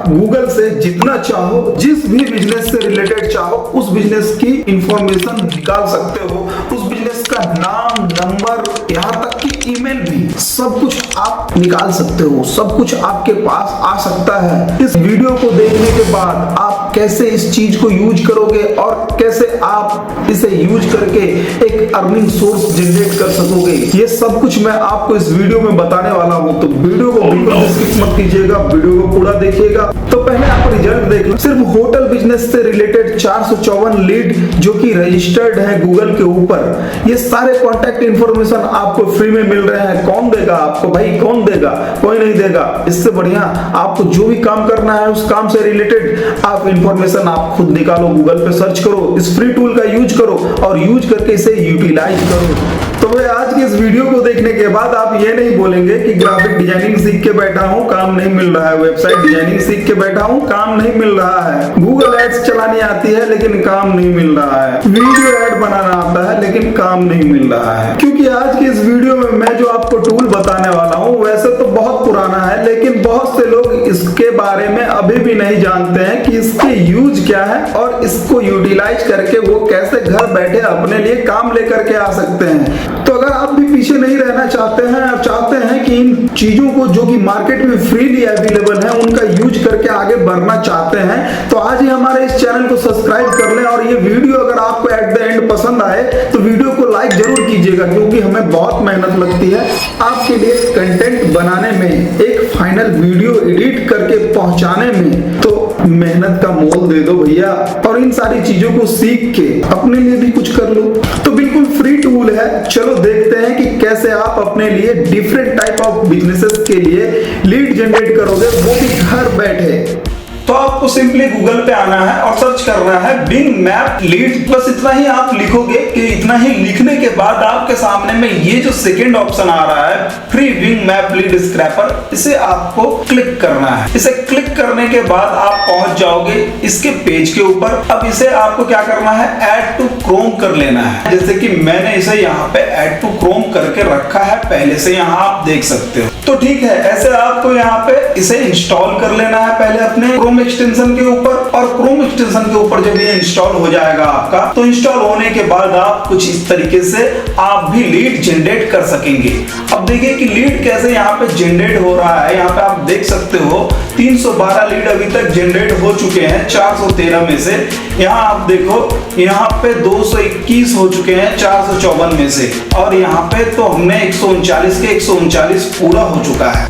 Google से जितना चाहो, जिस भी बिजनेस से रिलेटेड चाहो, उस बिजनेस की इंफॉर्मेशन निकाल सकते हो। उस बिजनेस का नाम, नंबर, यहाँ तक कि ईमेल भी, सब कुछ आप निकाल सकते हो। सब कुछ आपके पास आ सकता है। इस वीडियो को देखने के बाद आप कैसे इस चीज को यूज करोगे और कैसे आप इसे यूज करके एक अर्निंग सोर्स जनरेट कर सकोगे, ये सब कुछ मैं आपको इस वीडियो में बताने वाला हूँ। तो वीडियो को बिल्कुल स्किप मत कीजिएगा, वीडियो को पूरा देखिएगा। तो पहले आप रिजल्ट देख लो। सिर्फ होटल बिजनेस से रिलेटेड 454 लीड जो कि रजिस्टर्ड है गूगल के ऊपर। ये सारे कॉन्टैक्ट इंफॉर्मेशन आपको फ्री में मिल रहे हैं। कौन देगा आपको भाई? कौन देगा? कोई नहीं देगा। इससे बढ़िया आपको जो भी काम करना है उस काम से रिलेटेड आप इंफॉर्मेशन आप खुद निकालो, गूगल पे सर्च करो, इस फ्री टूल का यूज करो और यूज करके इसे यूटिलाइज करो। तो भाई आज की इस वीडियो को देखने के बाद आप ये नहीं बोलेंगे कि ग्राफिक डिजाइनिंग सीख के बैठा हूं, काम नहीं मिल रहा है, वेबसाइट डिजाइनिंग सीख के बैठा हूं, काम नहीं मिल रहा है, गूगल एड्स चलानी आती है लेकिन काम नहीं मिल रहा है, वीडियो एड बनाना आता है लेकिन काम नहीं मिल रहा है। क्योंकि आज की इस वीडियो में मैं जो आपको टूल बताने वाला हूं वैसे तो बहुत पुराना है, लेकिन बहुत से लोग इसके बारे में अभी भी नहीं जानते हैं कि इसके यूज क्या है और इसको यूटिलाइज करके वो कैसे घर बैठे अपने लिए काम लेकर के आ सकते हैं। तो अगर आप भी पीछे नहीं रहना चाहते हैं और चाहते हैं कि इन चीजों को जो कि मार्केट में फ्रीली अवेलेबल है उनका यूज करके आगे बढ़ना चाहते हैं, तो आज ही हमारे इस चैनल को सब्सक्राइब कर लें। और ये वीडियो अगर आपको एट द एंड पसंद आए तो वीडियो को लाइक जरूर कीजिएगा, क्योंकि हमें बहुत मेहनत लगती है आपके लिए कंटेंट बनाने में, एक फाइनल वीडियो एडिट करके पहुंचाने में। तो मेहनत का मोल दे दो भैया और इन सारी चीजों को सीख के अपने लिए भी कुछ कर लो। तो बिल्कुल फ्री टूल है, चलो देखते हैं कि कैसे आप अपने लिए डिफरेंट टाइप ऑफ बिजनेसेस के लिए लीड जनरेट करोगे, वो भी घर बैठे। तो आपको सिंपली गूगल पे आना है और सर्च करना है बिंग मैप लीड। बस इतना ही आप लिखोगे कि इतना ही लिखने के बाद आपके सामने में ये जो सेकंड ऑप्शन आ रहा है free Bing map lead scraper, इसे आपको क्लिक करना है। इसे क्लिक करने के बाद आप पहुंच जाओगे इसके पेज के ऊपर। अब इसे आपको क्या करना है, ऐड टू क्रोम कर लेना है। जैसे कि मैंने इसे यहाँ पे ऐड टू क्रोम करके रखा है पहले से, यहाँ आप देख सकते हो। तो ठीक है, ऐसे आपको यहाँ पे इसे इंस्टॉल कर लेना है पहले अपने क्रोम एक्सटेंशन के ऊपर। और क्रोम एक्सटेंशन के ऊपर जब ये इंस्टॉल हो जाएगा आपका, तो इंस्टॉल होने के बाद आप कुछ इस तरीके से आप भी लीड जनरेट कर सकेंगे। अब देखिए कि लीड कैसे यहाँ पे जनरेट हो रहा है। यहाँ पे आप देख सकते हो 312 लीड अभी तक जनरेट हो चुके हैं 413 में से। यहाँ आप देखो यहाँ पे 221 हो चुके हैं 454 में से, और यहाँ पे तो हमने 139 के 139 पूरा हो चुका है।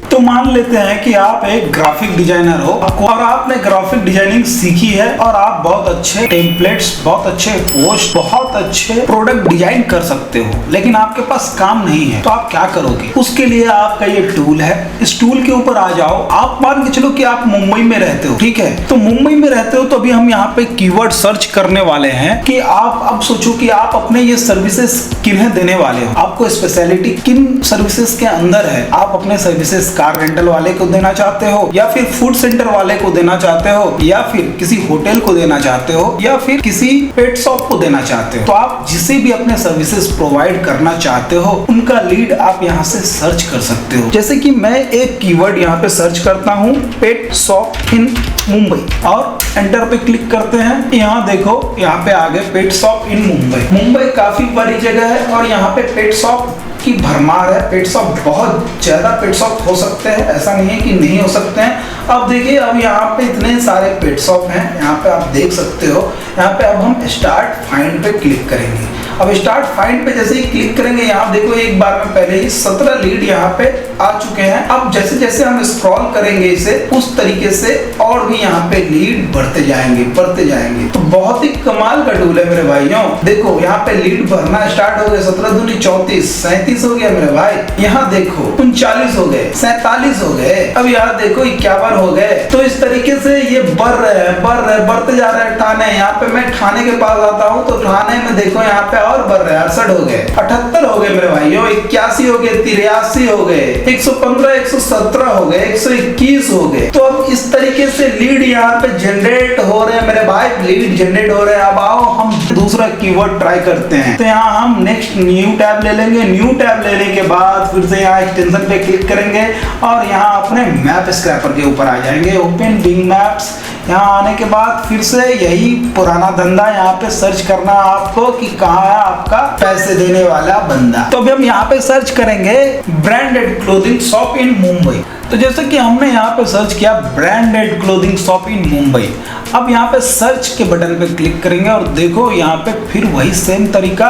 तो मान लेते हैं कि आप एक ग्राफिक डिजाइनर हो और आपने ग्राफिक डिजाइनिंग सीखी है और आप बहुत अच्छे टेम्पलेट्स, बहुत अच्छे पोस्ट, बहुत अच्छे प्रोडक्ट डिजाइन कर सकते हो, लेकिन आपके पास काम नहीं है। तो आप क्या करोगे? उसके लिए आपका ये टूल है, इस टूल के ऊपर आ जाओ। आप मान के चलो कि आप मुंबई में रहते हो, ठीक है? तो मुंबई में रहते हो तो अभी हम यहाँ पे कीवर्ड सर्च करने वाले हैं कि आप अब सोचो कि आप अपने ये सर्विसेज किन्हें देने वाले हो, आपको स्पेशलिटी किन सर्विसेज के अंदर है। आप अपने सर्विसेज कार रेंटल वाले को देना चाहते हो, या फिर फूड सेंटर वाले को देना चाहते हो, या फिर किसी होटल को देना चाहते हो, या फिर किसी पेट शॉप को देना चाहते हो। तो आप जिसे भी अपने सर्विसेज प्रोवाइड करना चाहते हो उनका लीड आप यहाँ से सर्च कर सकते हो। जैसे कि मैं एक कीवर्ड यहाँ पे सर्च करता हूँ, पेट शॉप इन मुंबई, और एंटर पे क्लिक करते हैं। यहाँ देखो यहाँ पे आ गए pet shop in Mumbai. Mumbai काफी बड़ी जगह है और यहाँ पे पेट शॉप की भरमार है। पेट शॉप बहुत ज्यादा पेट शॉप हो सकते हैं, ऐसा नहीं है कि नहीं हो सकते हैं। अब देखिए अब यहाँ पे इतने सारे पेट शॉप हैं, यहाँ पे आप देख सकते हो। यहाँ पे अब हम स्टार्ट फाइंड पे क्लिक करेंगे। अब स्टार्ट फाइंड पे जैसे ही क्लिक करेंगे, यहाँ देखो एक बार में पहले ही 17 लीड यहाँ पे आ चुके हैं। अब जैसे जैसे हम स्क्रॉल करेंगे इसे, उस तरीके से और भी यहाँ पे लीड बढ़ते जाएंगे, बढ़ते जाएंगे। तो बहुत ही कमाल का टूल है मेरे भाइयों। देखो यहाँ पे लीड भरना स्टार्ट हो गए, 17 दूनी 34, 37 हो गया मेरे भाई। यहाँ देखो 39 हो गए, 47 हो गए, अब यहाँ देखो 51 हो गए। तो इस तरीके से ये बढ़ रहे हैं, बढ़ते जा रहे हैं। ठाणे, यहाँ पे मैं ठाणे के पास आता हूँ तो ठाणे में देखो यहाँ पे और बढ़ रहे हैं, 68 हो गए, 78 हो गए मेरे भाइयों, 81 हो गए, 83 हो गए, 115, 117 हो गए, 121 हो गए। तो अब इस तरीके से लीड यहाँ पे जनरेट हो रहे हैं मेरे भाई, लीड जनरेट हो रहे हैं। अब आओ हम दूसरा कीवर्ड ट्राई करते हैं। तो यहाँ हम नेक्स्ट न्यू टैब ले लेंगे। न्यू टैब लेने के बाद फिर से यहाँ एक्सटेंशन पे क्लिक करेंगे और यहाँ अपने मैप स्क्रैपर के ऊपर आ जाएंगे, ओपन बिंग मैप्स। यहाँ आने के बाद फिर से यही पुराना धंधा, यहाँ पे सर्च करना आपको कि कहाँ है आपका पैसे देने वाला बंदा। तो अभी हम यहाँ पे सर्च करेंगे branded clothing shop in Mumbai. तो जैसे कि हमने यहाँ पे सर्च किया branded clothing shop in Mumbai. अब यहाँ पे सर्च के बटन पे क्लिक करेंगे और देखो यहाँ पे फिर वही सेम तरीका।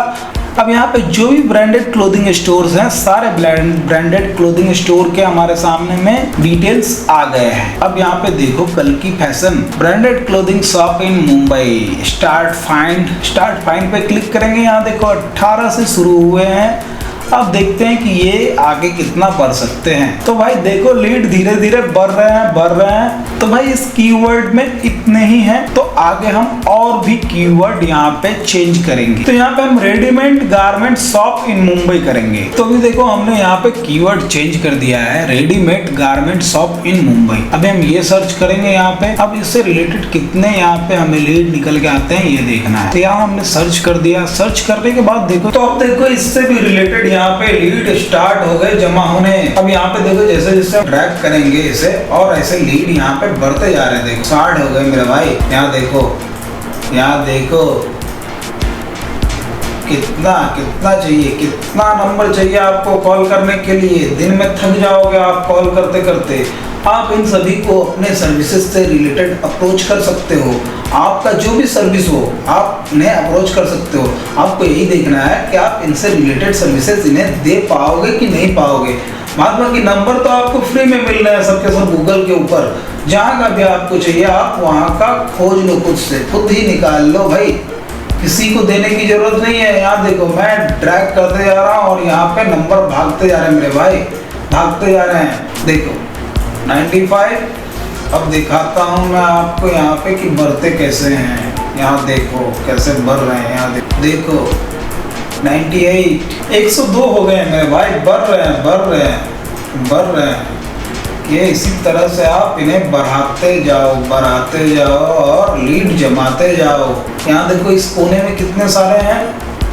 अब यहाँ पे जो भी ब्रांडेड क्लोथिंग स्टोर्स हैं, सारे ब्रांडेड क्लोथिंग स्टोर के हमारे सामने में डिटेल्स आ गए हैं। अब यहाँ पे देखो कल की fashion branded clothing shop in Mumbai, start find पे क्लिक करेंगे। यहाँ देखो 18 से शुरू हुए हैं। अब देखते हैं कि ये आगे कितना बढ़ सकते हैं। तो भाई देखो लीड धीरे धीरे बढ़ रहे हैं। तो भाई इस कीवर्ड में इतने ही हैं। तो आगे हम और भी कीवर्ड यहाँ पे चेंज करेंगे। तो यहाँ पे हम readymade garment shop in Mumbai करेंगे। तो अभी देखो हमने यहाँ पे कीवर्ड चेंज कर दिया है, readymade garment shop in Mumbai. अभी हम ये सर्च करेंगे यहाँ पे। अब इससे रिलेटेड कितने यहाँ पे हमें लीड निकल के आते हैं ये देखना है। तो यहाँ हमने सर्च कर दिया। सर्च करने के बाद देखो, तो अब देखो इससे भी रिलेटेड यहाँ पे लीड स्टार्ट हो गए जमा होने। अब यहाँ पे देखो जैसे जैसे ड्रैग करेंगे इसे और ऐसे लीड यहाँ पे बढ़ते जा रहे हैं। देखो 60 हो गए मेरे भाई। यहाँ देखो कितना चाहिए, कितना नंबर चाहिए आपको कॉल करने के लिए। दिन में थक जाओगे आप कॉल करते करते। आप इन सभी को अपने सर्विसेज से रिलेटेड अप्रोच कर सकते हो। आपका जो भी सर्विस हो आप इन्हें अप्रोच कर सकते हो। आपको यही देखना है कि आप इनसे रिलेटेड सर्विसेज इन्हें दे पाओगे कि नहीं पाओगे। बाद बाकी नंबर तो आपको फ्री में मिल रहे हैं सबके सब गूगल के ऊपर। जहाँ का भी आपको चाहिए आप वहाँ का खोज लो, खुद से खुद ही निकाल लो भाई, किसी को देने की जरूरत नहीं है। यहाँ देखो मैं ड्रैग करते जा रहा हूँ और यहाँ पे नंबर भागते जा रहे हैं मेरे भाई, भागते जा रहे हैं। देखो 95। अब दिखाता हूँ मैं आपको यहाँ पे कि बढ़ते कैसे हैं। यहाँ देखो कैसे बढ़ रहे हैं। यहाँ देखो 98, 102 हो गए मेरे भाई। बढ़ रहे हैं। ये इसी तरह से आप इन्हें बढ़ाते जाओ और लीड जमाते जाओ। यहाँ देखो इस कोने में कितने सारे हैं।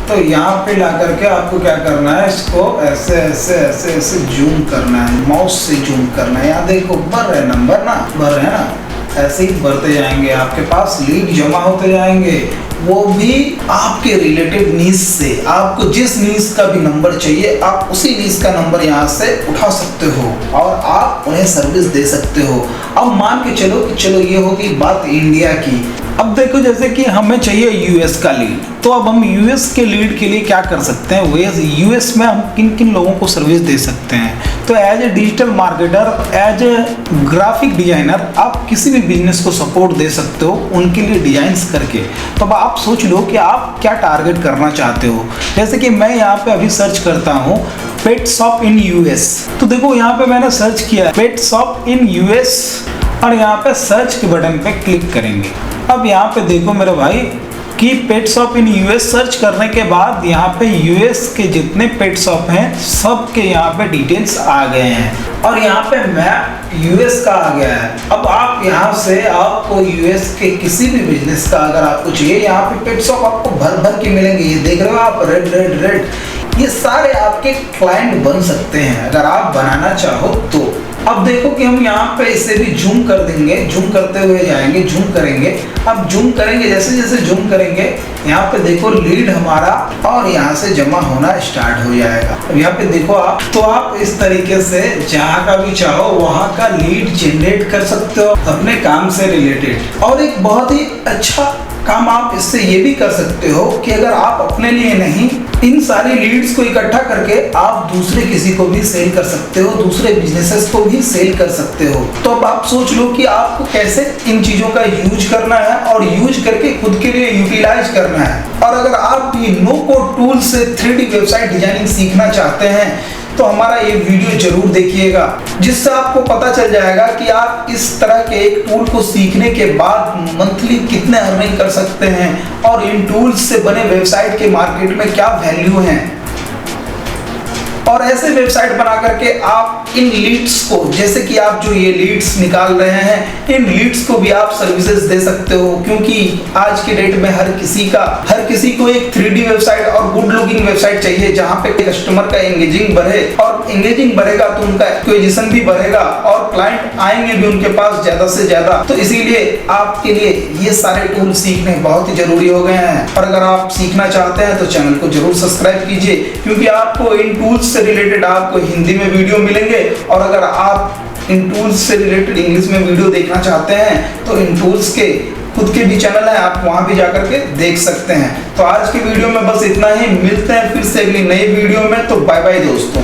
तो यहाँ पे ला करके आपको क्या करना है, इसको ऐसे जूम करना है, माउस से जूम करना है। यहाँ देखो बढ़ रहे नंबर ना, बढ़ रहे हैं ना, ऐसे ही बढ़ते जाएंगे। आपके पास लीड जमा होते जाएंगे, वो भी आपके रिलेटेड नीश से। आपको जिस नीश का भी नंबर चाहिए आप उसी नीश का नंबर यहाँ से उठा सकते हो और आप उन्हें सर्विस दे सकते हो। अब मान के चलो कि चलो ये होगी बात इंडिया की। अब देखो जैसे कि हमें चाहिए यूएस का लीड। तो अब हम यूएस के लीड के लिए क्या कर सकते हैं, यूएस में हम किन किन लोगों को सर्विस दे सकते हैं। तो as a digital marketer, as a graphic designer आप किसी भी बिजनेस को सपोर्ट दे सकते हो उनके लिए डिजाइन्स करके। तो अब आप सोच लो कि आप क्या टारगेट करना चाहते हो। जैसे कि मैं यहाँ पे अभी सर्च करता हूँ पेट शॉप इन यूएस। तो देखो यहाँ पे मैंने सर्च किया पेट शॉप इन यूएस और यहाँ पे सर्च के बटन पे क्लिक करेंगे। अब यहाँ पे देखो मेरे भाई कि pet shop in US search करने के बाद यहाँ पे यूएस के जितने पेट शॉप हैं सब के यहाँ पे डिटेल्स आ गए हैं और यहाँ पे मैप यूएस का आ गया है। अब आप यहाँ से आपको यूएस के किसी भी बिजनेस का अगर आपको चाहिए, यहाँ पे पेट शॉप आपको भर भर के मिलेंगे। ये देख रहे हो आप रेड, ये सारे आपके क्लाइंट बन सकते हैं अगर आप बनाना चाहो तो। अब देखो कि हम यहाँ पे इसे भी जूम कर देंगे, जूम करते हुए जाएंगे, जूम करेंगे। अब जूम करेंगे, जैसे जैसे जूम करेंगे यहाँ पे देखो लीड हमारा और यहाँ से जमा होना स्टार्ट हो जाएगा। अब यहाँ पे देखो आप, तो आप इस तरीके से जहाँ का भी चाहो वहाँ का लीड जनरेट कर सकते हो अपने काम से रिलेटेड। और एक बहुत ही अच्छा काम आप इससे ये भी कर सकते हो कि अगर आप अपने लिए नहीं, इन सारी लीड्स को इकट्ठा करके आप दूसरे किसी को भी सेल कर सकते हो, दूसरे बिजनेसेस को भी सेल कर सकते हो। तो अब आप सोच लो कि आपको कैसे इन चीजों का यूज करना है और यूज करके खुद के लिए यूटिलाइज करना है। और अगर आप ये नो कोड टूल से 3D वेबसाइट डिजाइनिंग सीखना चाहते हैं तो हमारा ये वीडियो जरूर देखिएगा, जिससे आपको पता चल जाएगा कि आप इस तरह के एक टूल को सीखने के बाद मंथली कितने अर्निंग कर सकते हैं और इन टूल्स से बने वेबसाइट के मार्केट में क्या वैल्यू है, और ऐसे वेबसाइट बना करके आप इन लीड्स को, जैसे कि आप जो ये लीड्स निकाल रहे हैं, इन लीड्स को भी आप सर्विसेज दे सकते हो। क्योंकि आज के डेट में हर किसी को एक 3D वेबसाइट और गुड लुकिंग वेबसाइट चाहिए, जहां पे कस्टमर का एंगेजिंग बढ़े, और एंगेजिंग बढ़ेगा तो उनका एक्विजिशन भी बढ़ेगा और क्लाइंट आएंगे भी उनके पास ज्यादा से ज्यादा। तो इसीलिए आपके लिए ये सारे टूल सीखने बहुत ही जरूरी हो गए हैं, और अगर आप सीखना चाहते हैं तो चैनल को जरूर सब्सक्राइब कीजिए, क्योंकि आपको इन टूल्स से रिलेटेड आपको हिंदी में वीडियो मिलेंगे, और अगर आप इन टूल्स से रिलेटेड इंग्लिश में वीडियो देखना चाहते हैं तो इन टूल्स के खुद के भी चैनल है, आप वहां भी जाकर के देख सकते हैं। तो आज की वीडियो में बस इतना ही, मिलते हैं फिर से अगली नई वीडियो में। तो बाय बाय दोस्तों।